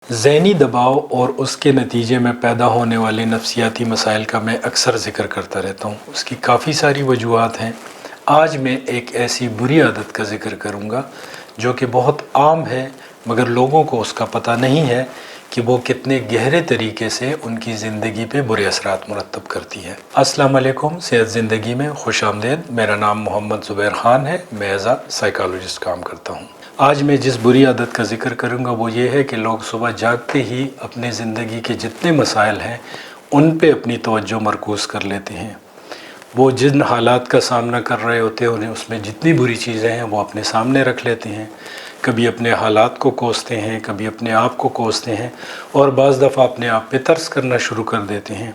ذہنی دباؤ اور اس کے نتیجے میں پیدا ہونے والے نفسیاتی مسائل کا میں اکثر ذکر کرتا رہتا ہوں۔ اس کی کافی ساری وجوہات ہیں۔ آج میں ایک ایسی بری عادت کا ذکر کروں گا جو کہ بہت عام ہے، مگر لوگوں کو اس کا پتہ نہیں ہے کہ وہ کتنے گہرے طریقے سے ان کی زندگی پہ برے اثرات مرتب کرتی ہے۔ السلام علیکم، صحت زندگی میں خوش آمدید۔ میرا نام محمد زبیر خان ہے، میں ایز اے سائیکالوجسٹ کام کرتا ہوں۔ آج میں جس بری عادت کا ذکر کروں گا وہ یہ ہے کہ لوگ صبح جاگتے ہی اپنے زندگی کے جتنے مسائل ہیں ان پہ اپنی توجہ مرکوز کر لیتے ہیں۔ وہ جن حالات کا سامنا کر رہے ہوتے ہیں انہیں اس میں جتنی بری چیزیں ہیں وہ اپنے سامنے رکھ لیتے ہیں۔ کبھی اپنے حالات کو کوستے ہیں، کبھی اپنے آپ کو کوستے ہیں، اور بعض دفعہ اپنے آپ پہ ترس کرنا شروع کر دیتے ہیں۔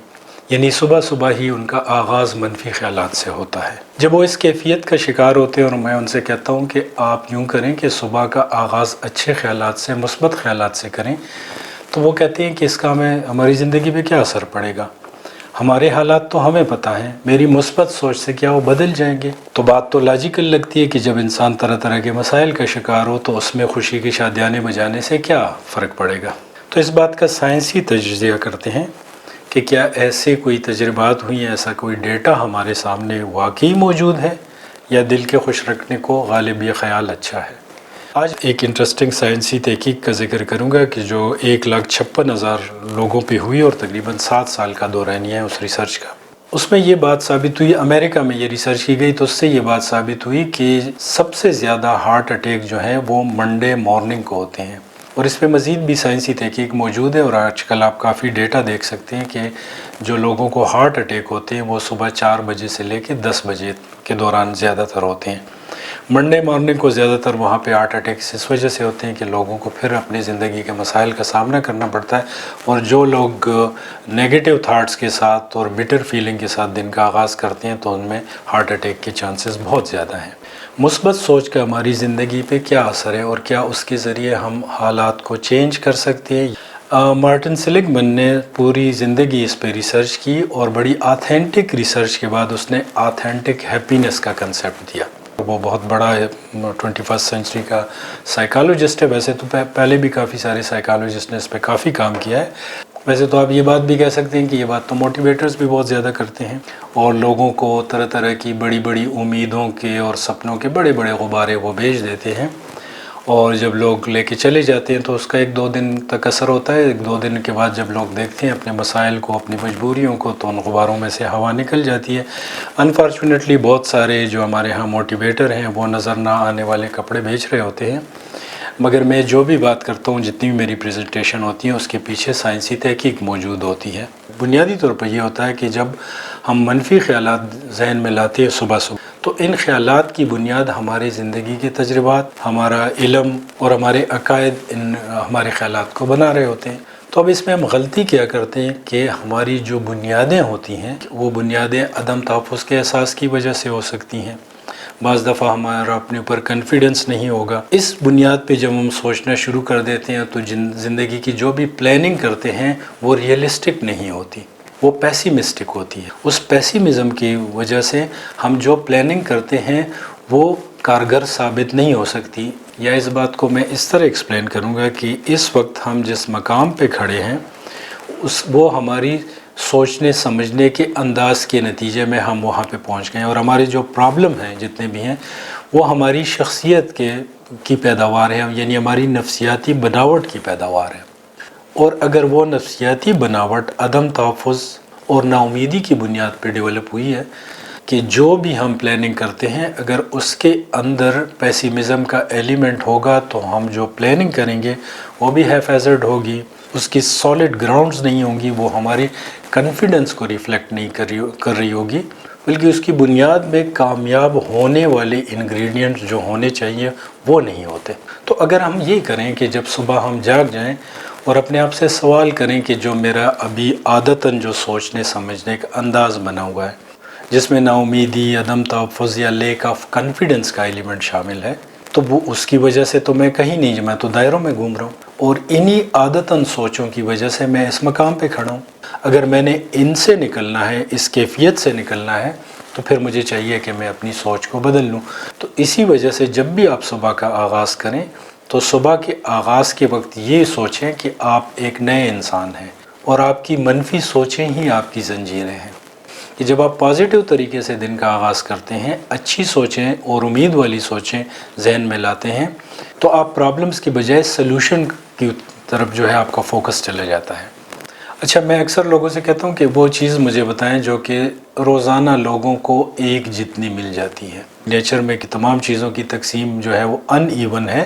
یعنی صبح صبح ہی ان کا آغاز منفی خیالات سے ہوتا ہے۔ جب وہ اس کیفیت کا شکار ہوتے ہیں اور میں ان سے کہتا ہوں کہ آپ یوں کریں کہ صبح کا آغاز اچھے خیالات سے، مثبت خیالات سے کریں، تو وہ کہتے ہیں کہ اس کا ہماری زندگی پہ کیا اثر پڑے گا؟ ہمارے حالات تو ہمیں پتہ ہیں، میری مثبت سوچ سے کیا وہ بدل جائیں گے؟ تو بات تو لاجیکل لگتی ہے کہ جب انسان طرح طرح کے مسائل کا شکار ہو تو اس میں خوشی کی شادیانے بجانے سے کیا فرق پڑے گا؟ تو اس بات کا سائنسی تجزیہ کرتے ہیں کہ کیا ایسے کوئی تجربات ہوئی ہیں، ایسا کوئی ڈیٹا ہمارے سامنے واقعی موجود ہے، یا دل کے خوش رکھنے کو غالب یہ خیال اچھا ہے؟ آج ایک انٹرسٹنگ سائنسی تحقیق کا ذکر کروں گا کہ جو 1,56,000 لوگوں پہ ہوئی اور تقریباً 7 سال کا دورانیہ ہے اس ریسرچ کا۔ اس میں یہ بات ثابت ہوئی، امریکہ میں یہ ریسرچ کی گئی تو اس سے یہ بات ثابت ہوئی کہ سب سے زیادہ ہارٹ اٹیک جو ہیں وہ منڈے مارننگ کو ہوتے ہیں، اور اس پہ مزید بھی سائنسی تحقیق موجود ہے، اور آج کل آپ کافی ڈیٹا دیکھ سکتے ہیں کہ جو لوگوں کو ہارٹ اٹیک ہوتے ہیں وہ صبح 4 بجے سے لے کے 10 بجے کے دوران زیادہ تر ہوتے ہیں۔ منڈے مارننگ کو زیادہ تر وہاں پہ ہارٹ اٹیکس اس وجہ سے ہوتے ہیں کہ لوگوں کو پھر اپنی زندگی کے مسائل کا سامنا کرنا پڑتا ہے، اور جو لوگ نیگیٹو تھاٹس کے ساتھ اور بٹر فیلنگ کے ساتھ دن کا آغاز کرتے ہیں تو ان میں ہارٹ اٹیک کے چانسز بہت زیادہ ہیں۔ مثبت سوچ کا ہماری زندگی پہ کیا اثر ہے، اور کیا اس کے ذریعے ہم حالات کو چینج کر سکتے ہیں؟ مارٹن سیلیگ من نے پوری زندگی اس پہ ریسرچ کی، اور بڑی آتھینٹک ریسرچ کے بعد اس نے آتھینٹک ہیپینس کا کنسیپٹ دیا۔ وہ بہت بڑا 21 سینچری کا سائیکالوجسٹ ہے، ویسے تو پہلے بھی کافی سارے سائیکالوجسٹ نے اس پہ کافی کام کیا ہے۔ ویسے تو آپ یہ بات بھی کہہ سکتے ہیں کہ یہ بات تو موٹیویٹرز بھی بہت زیادہ کرتے ہیں، اور لوگوں کو طرح طرح کی بڑی بڑی امیدوں کے اور سپنوں کے بڑے بڑے غبارے وہ بھیج دیتے ہیں، اور جب لوگ لے کے چلے جاتے ہیں تو اس کا 1-2 دن تک اثر ہوتا ہے۔ 1-2 دن کے بعد جب لوگ دیکھتے ہیں اپنے مسائل کو، اپنی مجبوریوں کو، تو ان غباروں میں سے ہوا نکل جاتی ہے۔ انفارچونیٹلی بہت سارے جو ہمارے ہاں موٹیویٹر ہیں وہ نظر نہ آنے والے کپڑے بیچ رہے ہوتے ہیں، مگر میں جو بھی بات کرتا ہوں، جتنی بھی میری پریزنٹیشن ہوتی ہیں، اس کے پیچھے سائنسی تحقیق موجود ہوتی ہے۔ بنیادی طور پر یہ ہوتا ہے کہ جب ہم منفی خیالات ذہن میں لاتے ہیں صبح تو ان خیالات کی بنیاد ہماری زندگی کے تجربات، ہمارا علم اور ہمارے عقائد ہمارے خیالات کو بنا رہے ہوتے ہیں۔ تو اب اس میں ہم غلطی کیا کرتے ہیں کہ ہماری جو بنیادیں ہوتی ہیں وہ بنیادیں عدم تحفظ کے احساس کی وجہ سے ہو سکتی ہیں۔ بعض دفعہ ہمارا اپنے اوپر کنفیڈنس نہیں ہوگا۔ اس بنیاد پہ جب ہم سوچنا شروع کر دیتے ہیں تو زندگی کی جو بھی پلاننگ کرتے ہیں وہ ریئلسٹک نہیں ہوتی، وہ پیسیمسٹک ہوتی ہے۔ اس پیسیمزم کی وجہ سے ہم جو پلاننگ کرتے ہیں وہ کارگر ثابت نہیں ہو سکتی۔ یا اس بات کو میں اس طرح ایکسپلین کروں گا کہ اس وقت ہم جس مقام پہ کھڑے ہیں وہ ہماری سوچنے سمجھنے کے انداز کے نتیجے میں ہم وہاں پہ پہنچ گئے ہیں، اور ہمارے جو پرابلم ہیں جتنے بھی ہیں وہ ہماری شخصیت کی پیداوار ہے، یعنی ہماری نفسیاتی بناوٹ کی پیداوار ہے۔ اور اگر وہ نفسیاتی بناوٹ عدم تحفظ اور نا امیدی کی بنیاد پہ ڈیولپ ہوئی ہے کہ جو بھی ہم پلاننگ کرتے ہیں اگر اس کے اندر پیسیمزم کا ایلیمنٹ ہوگا تو ہم جو پلاننگ کریں گے وہ بھی ہیف ایزرڈ ہوگی، اس کی سالڈ گراؤنڈز نہیں ہوں گی، وہ ہماری کنفیڈنس کو ریفلیکٹ نہیں کر رہی ہوگی، بلکہ اس کی بنیاد میں کامیاب ہونے والے انگریڈینٹس جو ہونے چاہیے وہ نہیں ہوتے۔ تو اگر ہم یہ کریں کہ جب صبح ہم جاگ جائیں اور اپنے آپ سے سوال کریں کہ جو میرا ابھی عادتاً جو سوچنے سمجھنے کا انداز بنا ہوا ہے جس میں نا امیدی، عدم تحفظ یا لیک آف کانفیڈنس کا ایلیمنٹ شامل ہے، تو وہ اس کی وجہ سے تو میں کہیں نہیں، میں تو دائروں میں گھوم رہا ہوں، اور انہی عادتاً سوچوں کی وجہ سے میں اس مقام پہ کھڑا ہوں۔ اگر میں نے ان سے نکلنا ہے، اس کیفیت سے نکلنا ہے، تو پھر مجھے چاہیے کہ میں اپنی سوچ کو بدل لوں۔ تو اسی وجہ سے جب بھی آپ صبح کا آغاز کریں تو صبح کے آغاز کے وقت یہ سوچیں کہ آپ ایک نئے انسان ہیں اور آپ کی منفی سوچیں ہی آپ کی زنجیریں ہیں، کہ جب آپ پازیٹیو طریقے سے دن کا آغاز کرتے ہیں، اچھی سوچیں اور امید والی سوچیں ذہن میں لاتے ہیں، تو آپ پرابلمز کی بجائے سلوشن کی طرف جو ہے آپ کا فوکس چلا جاتا ہے۔ اچھا، میں اکثر لوگوں سے کہتا ہوں کہ وہ چیز مجھے بتائیں جو کہ روزانہ لوگوں کو ایک جتنی مل جاتی ہے۔ نیچر میں کہ تمام چیزوں کی تقسیم جو ہے وہ ان ایون ہے،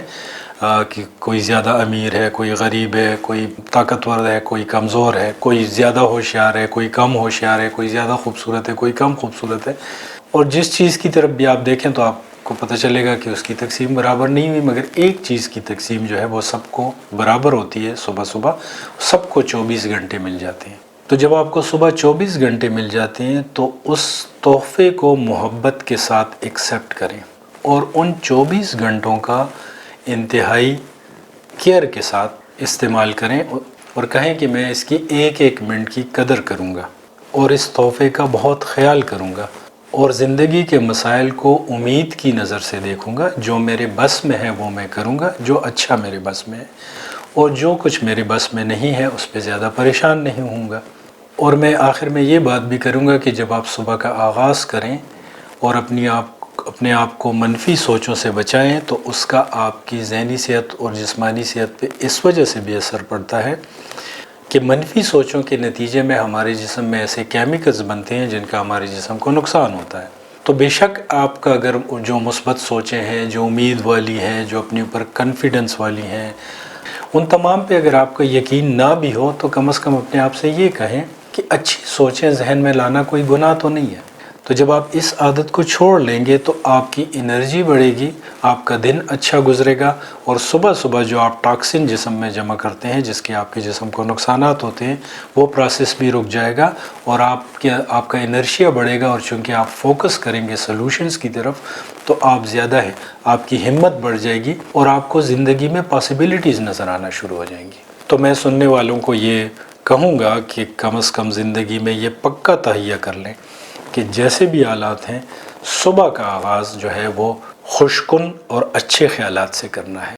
کہ کوئی زیادہ امیر ہے، کوئی غریب ہے، کوئی طاقتور ہے، کوئی کمزور ہے، کوئی زیادہ ہوشیار ہے، کوئی کم ہوشیار ہے، کوئی زیادہ خوبصورت ہے، کوئی کم خوبصورت ہے، اور جس چیز کی طرف بھی آپ دیکھیں تو آپ کو پتہ چلے گا کہ اس کی تقسیم برابر نہیں ہوئی، مگر ایک چیز کی تقسیم جو ہے وہ سب کو برابر ہوتی ہے۔ صبح صبح سب کو 24 گھنٹے مل جاتے ہیں۔ تو جب آپ کو صبح 24 گھنٹے مل جاتے ہیں تو اس تحفے کو محبت کے ساتھ ایکسیپٹ کریں اور ان 24 گھنٹوں کا انتہائی کیئر کے ساتھ استعمال کریں اور کہیں کہ میں اس کی ایک ایک منٹ کی قدر کروں گا اور اس تحفے کا بہت خیال کروں گا اور زندگی کے مسائل کو امید کی نظر سے دیکھوں گا۔ جو میرے بس میں ہے وہ میں کروں گا، جو اچھا میرے بس میں ہے، اور جو کچھ میرے بس میں نہیں ہے اس پہ زیادہ پریشان نہیں ہوں گا۔ اور میں آخر میں یہ بات بھی کروں گا کہ جب آپ صبح کا آغاز کریں اور اپنے آپ کو منفی سوچوں سے بچائیں تو اس کا آپ کی ذہنی صحت اور جسمانی صحت پہ اس وجہ سے بھی اثر پڑتا ہے کہ منفی سوچوں کے نتیجے میں ہمارے جسم میں ایسے کیمیکلز بنتے ہیں جن کا ہمارے جسم کو نقصان ہوتا ہے۔ تو بے شک آپ کا اگر جو مثبت سوچیں ہیں، جو امید والی ہیں، جو اپنے اوپر کانفیڈنس والی ہیں، ان تمام پہ اگر آپ کا یقین نہ بھی ہو تو کم از کم اپنے آپ سے یہ کہیں کہ اچھی سوچیں ذہن میں لانا کوئی گناہ تو نہیں ہے۔ تو جب آپ اس عادت کو چھوڑ لیں گے تو آپ کی انرجی بڑھے گی، آپ کا دن اچھا گزرے گا، اور صبح صبح جو آپ ٹاکسن جسم میں جمع کرتے ہیں جس کے آپ کے جسم کو نقصانات ہوتے ہیں وہ پروسیس بھی رک جائے گا اور آپ کا انرشیا بڑھے گا، اور چونکہ آپ فوکس کریں گے سلوشنز کی طرف تو آپ زیادہ ہے، آپ کی ہمت بڑھ جائے گی اور آپ کو زندگی میں پاسبلٹیز نظر آنا شروع ہو جائیں گی۔ تو میں سننے والوں کو یہ کہوں گا کہ کم از کم زندگی میں یہ پکا تہیہ کر لیں کہ جیسے بھی حالات ہیں صبح کا آغاز جو ہے وہ خوشکن اور اچھے خیالات سے کرنا ہے۔